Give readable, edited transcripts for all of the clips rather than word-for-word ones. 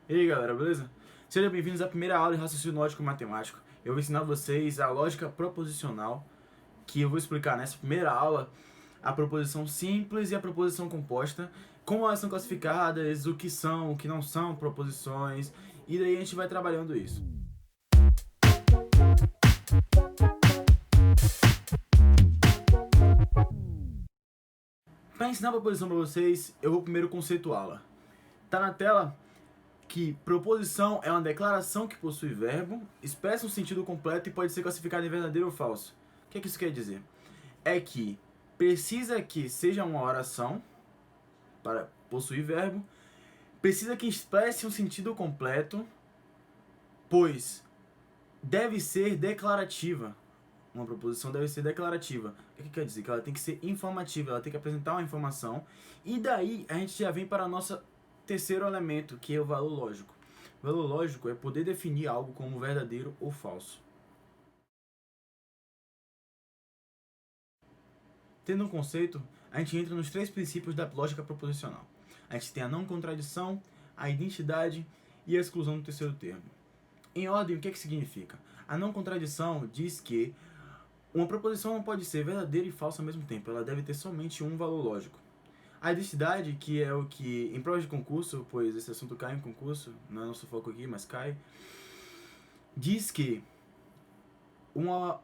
E aí galera, beleza? Sejam bem-vindos à primeira aula de raciocínio lógico matemático. Eu vou ensinar vocês a lógica proposicional, que eu vou explicar nessa primeira aula a proposição simples e a proposição composta, como elas são classificadas, o que não são proposições, e daí a gente vai trabalhando isso. Para ensinar a proposição para vocês, eu vou primeiro conceituá-la. Tá na tela que proposição é uma declaração que possui verbo, expressa um sentido completo e pode ser classificada em verdadeiro ou falso. O que é que isso quer dizer? É que precisa que seja uma oração para possuir verbo, precisa que expresse um sentido completo, pois deve ser declarativa. Uma proposição deve ser declarativa. O que quer dizer? Que ela tem que ser informativa, ela tem que apresentar uma informação. E daí a gente já vem para o nosso terceiro elemento, que é o valor lógico. O valor lógico é poder definir algo como verdadeiro ou falso. Tendo um conceito, a gente entra nos três princípios da lógica proposicional. A gente tem a não contradição, a identidade e a exclusão do terceiro termo. Em ordem, o que significa? A não contradição diz que uma proposição não pode ser verdadeira e falsa ao mesmo tempo, ela deve ter somente um valor lógico. A identidade, que é o que, em provas de concurso, pois esse assunto cai em concurso, não é nosso foco aqui, mas cai, diz que uma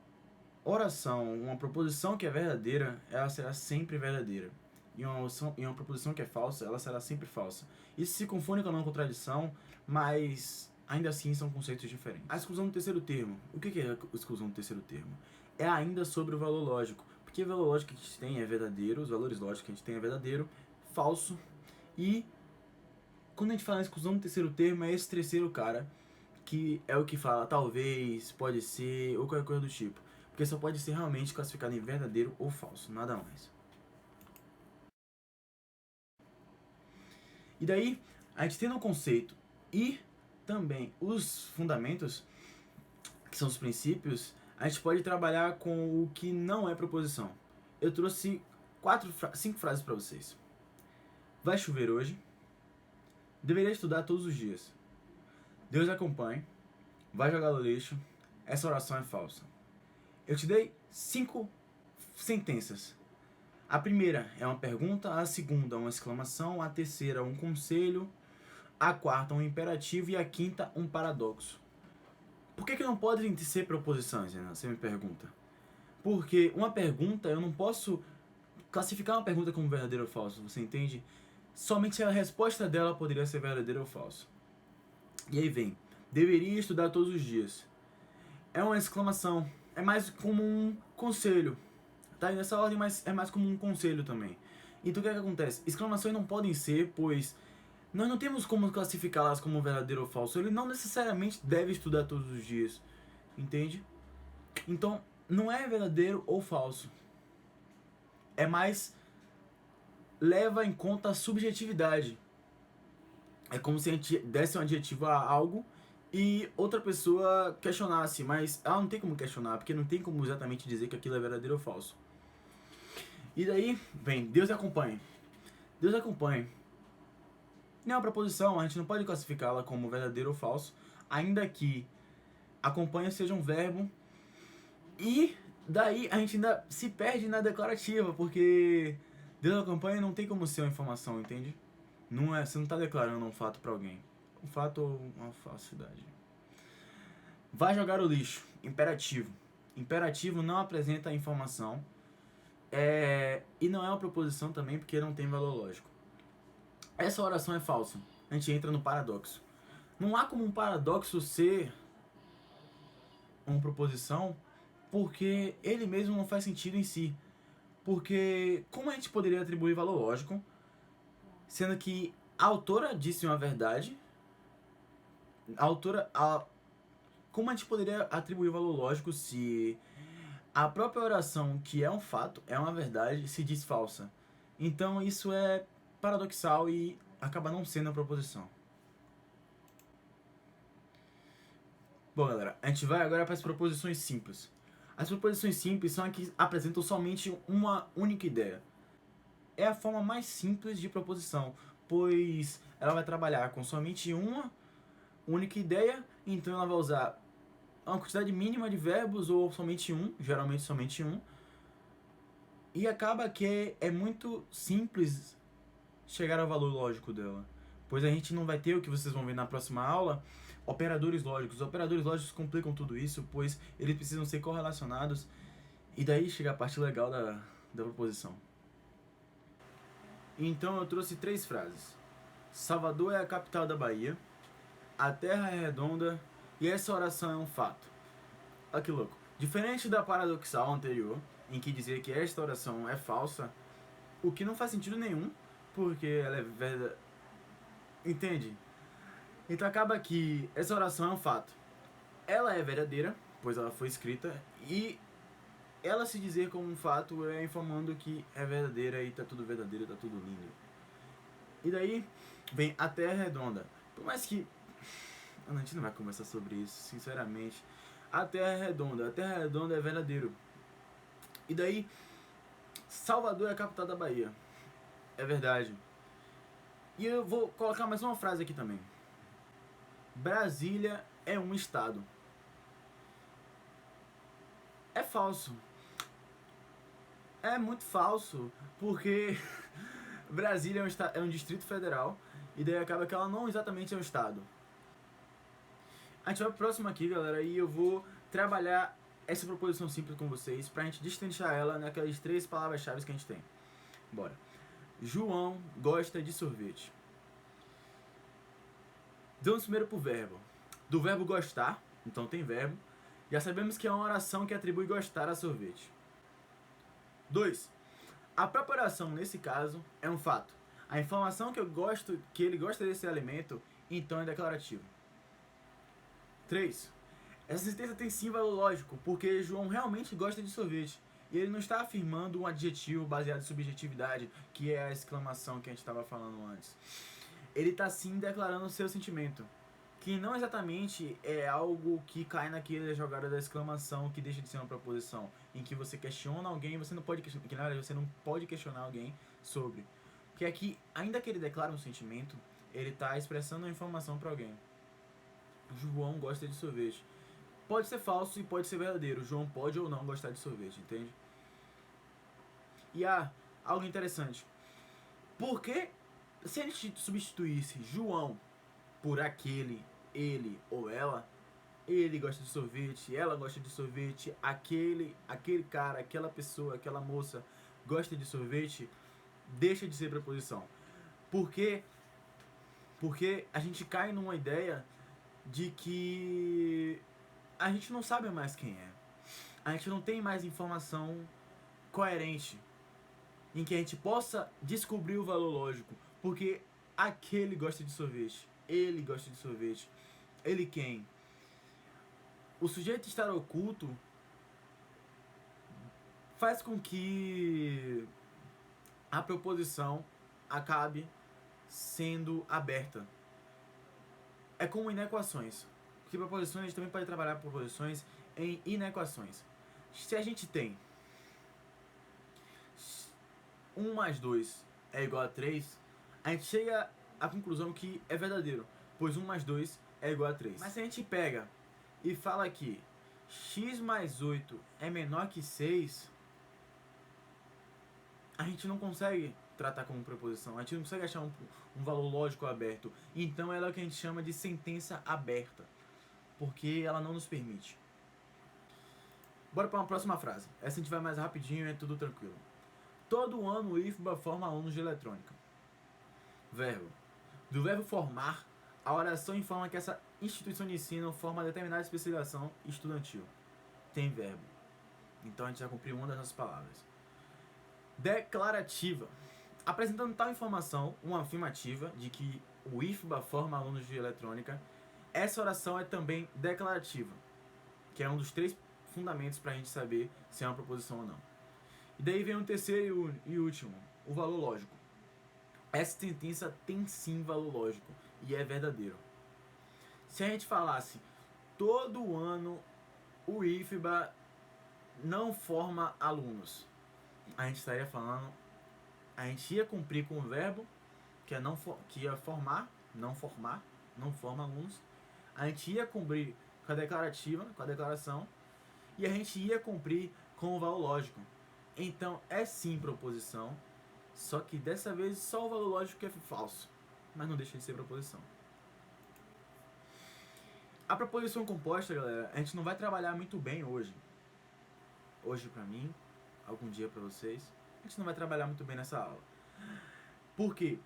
oração, uma proposição que é verdadeira, ela será sempre verdadeira. E uma proposição que é falsa, ela será sempre falsa. Isso se confunde com a não contradição, mas ainda assim são conceitos diferentes. A exclusão do terceiro termo. O que é a exclusão do terceiro termo? É ainda sobre o valor lógico. Porque o valor lógico que a gente tem é verdadeiro, os valores lógicos que a gente tem é verdadeiro, falso. E quando a gente fala em exclusão do terceiro termo, é esse terceiro cara que é o que fala talvez, pode ser, ou qualquer coisa do tipo. Porque só pode ser realmente classificado em verdadeiro ou falso, nada mais. E daí, a gente tendo o conceito e também os fundamentos, que são os princípios, a gente pode trabalhar com o que não é proposição. Eu trouxe 5 frases para vocês. Vai chover hoje. Deveria estudar todos os dias. Deus acompanhe. Vai jogar no lixo. Essa oração é falsa. Eu te dei 5 sentenças. A primeira é uma pergunta, a segunda uma exclamação, a terceira um conselho, a quarta um imperativo e a quinta um paradoxo. Por que não podem ser proposições, né? Você me pergunta. Porque uma pergunta, eu não posso classificar uma pergunta como verdadeiro ou falso, você entende? Somente a resposta dela poderia ser verdadeiro ou falso. E aí vem, deveria estudar todos os dias. É uma exclamação, é mais como um conselho. Tá aí nessa ordem, mas é mais como um conselho também. Então o que é que acontece? Exclamações não podem ser, pois nós não temos como classificá-las como verdadeiro ou falso. Ele não necessariamente deve estudar todos os dias, entende? Então não é verdadeiro ou falso. É mais leva em conta a subjetividade. É como se a gente desse um adjetivo a algo e outra pessoa questionasse, mas ela não tem como questionar, porque não tem como exatamente dizer que aquilo é verdadeiro ou falso. E daí, vem, Deus acompanhe. Deus acompanhe. Não é uma proposição, a gente não pode classificá-la como verdadeiro ou falso, ainda que acompanhe seja um verbo. E daí a gente ainda se perde na declarativa, porque Deus acompanha não tem como ser uma informação, entende? Não é, você não está declarando um fato para alguém. Um fato ou uma falsidade. Vai jogar o lixo. Imperativo. Imperativo não apresenta informação. E não é uma proposição também porque não tem valor lógico. Essa oração é falsa. A gente entra no paradoxo. Não há como um paradoxo ser uma proposição porque ele mesmo não faz sentido em si. Porque como a gente poderia atribuir valor lógico, sendo que a autora disse uma verdade, como a gente poderia atribuir valor lógico se a própria oração, que é um fato, é uma verdade, se diz falsa? Então isso é paradoxal e acaba não sendo uma proposição. Bom, galera, a gente vai agora para as proposições simples. As proposições simples são as que apresentam somente uma única ideia. É a forma mais simples de proposição, pois ela vai trabalhar com somente uma única ideia, então ela vai usar uma quantidade mínima de verbos ou somente um, geralmente somente um. E acaba que é muito simples chegar ao valor lógico dela. Pois a gente não vai ter, o que vocês vão ver na próxima aula, operadores lógicos. Os operadores lógicos complicam tudo isso, pois eles precisam ser correlacionados. E daí chega a parte legal da proposição. Então eu trouxe 3 frases. Salvador é a capital da Bahia, a terra é redonda e essa oração é um fato. Olha que louco. Diferente da paradoxal anterior, em que dizia que esta oração é falsa, o que não faz sentido nenhum, porque ela é verdadeira. Entende? Então acaba que essa oração é um fato. Ela é verdadeira, pois ela foi escrita, e ela se dizer como um fato é informando que é verdadeira e tá tudo verdadeiro, tá tudo lindo. E daí vem a Terra Redonda. Por mais que a gente não vai conversar sobre isso, sinceramente. A Terra é redonda é verdadeiro. E daí, Salvador é a capital da Bahia. É verdade. E eu vou colocar mais uma frase aqui também. Brasília é um estado. É falso. É muito falso, porque Brasília é um distrito federal, e daí acaba que ela não exatamente é um estado. A gente vai pro próximo aqui, galera, e eu vou trabalhar essa proposição simples com vocês pra gente destrinchar ela naquelas 3 palavras-chave que a gente tem. Bora. João gosta de sorvete. Vamos primeiro pro verbo. Do verbo gostar, então tem verbo. Já sabemos que é uma oração que atribui gostar a sorvete. 2. A própria oração, nesse caso, é um fato. A informação que ele gosta desse alimento, então é declarativo. 3. Essa sentença tem sim valor lógico, porque João realmente gosta de sorvete. E ele não está afirmando um adjetivo baseado em subjetividade, que é a exclamação que a gente estava falando antes. Ele está sim declarando o seu sentimento, que não exatamente é algo que cai naquela jogada da exclamação que deixa de ser uma proposição, em que você questiona alguém, você não pode questionar, que na verdade você não pode questionar alguém sobre. Que aqui, ainda que ele declare um sentimento, ele está expressando uma informação para alguém. João gosta de sorvete. Pode ser falso e pode ser verdadeiro. João pode ou não gostar de sorvete, entende? E algo interessante. Porque se a gente substituísse João por aquele, ele ou ela, ele gosta de sorvete, ela gosta de sorvete, aquele cara, aquela pessoa, aquela moça gosta de sorvete, deixa de ser preposição. Porque a gente cai numa ideia de que a gente não sabe mais quem é. A gente não tem mais informação coerente em que a gente possa descobrir o valor lógico. Porque aquele gosta de sorvete, ele gosta de sorvete, ele quem? O sujeito estar oculto faz com que a proposição acabe sendo aberta. É como inequações. Porque proposições, a gente também pode trabalhar proposições em inequações. Se a gente tem 1 mais 2 é igual a 3, a gente chega à conclusão que é verdadeiro, pois 1 mais 2 é igual a 3. Mas se a gente pega e fala que x mais 8 é menor que 6, a gente não consegue tratar como proposição, a gente não consegue achar um valor lógico aberto. Então ela é o que a gente chama de sentença aberta, porque ela não nos permite. Bora para uma próxima frase. Essa a gente vai mais rapidinho e é tudo tranquilo. Todo ano o IFBA forma alunos de eletrônica. Verbo. Do verbo formar, a oração informa que essa instituição de ensino forma determinada especialização estudantil. Tem verbo. Então a gente já cumpriu uma das nossas palavras. Declarativa. Apresentando tal informação, uma afirmativa de que o IFBA forma alunos de eletrônica, essa oração é também declarativa, que é um dos 3 fundamentos para a gente saber se é uma proposição ou não. E daí vem o terceiro e último, o valor lógico. Essa sentença tem sim valor lógico e é verdadeiro. Se a gente falasse todo ano o IFBA não forma alunos, a gente estaria falando, a gente ia cumprir com o verbo que é que ia formar, não forma alunos, A gente ia cumprir com a declarativa, com a declaração, e a gente ia cumprir com o valor lógico. Então é sim proposição, só que dessa vez só o valor lógico é falso, mas não deixa de ser proposição. A proposição composta, galera, a gente não vai trabalhar muito bem hoje. Hoje pra mim, algum dia pra vocês, a gente não vai trabalhar muito bem nessa aula. Por quê?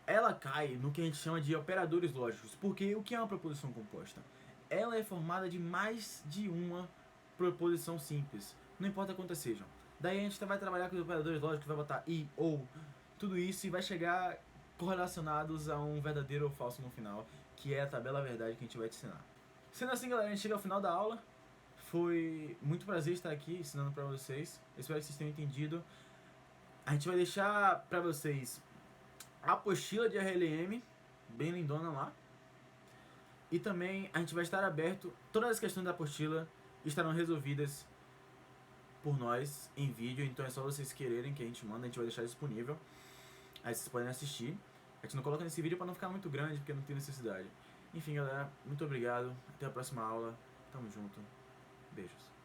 Ela cai no que a gente chama de operadores lógicos. Porque o que é uma proposição composta? Ela é formada de mais de uma proposição simples, não importa quantas sejam. Daí a gente vai trabalhar com os operadores lógicos, vai botar e, ou, tudo isso, e vai chegar correlacionados a um verdadeiro ou falso no final, que é a tabela verdade que a gente vai te ensinar. Sendo assim, galera, a gente chega ao final da aula. Foi muito prazer estar aqui ensinando pra vocês. Espero que vocês tenham entendido. A gente vai deixar pra vocês a apostila de RLM, bem lindona lá. E também a gente vai estar aberto, todas as questões da apostila estarão resolvidas por nós em vídeo, então é só vocês quererem que a gente manda, a gente vai deixar disponível. Aí vocês podem assistir. A gente não coloca nesse vídeo pra não ficar muito grande, porque não tem necessidade. Enfim, galera, muito obrigado. Até a próxima aula. Tamo junto. Beijos.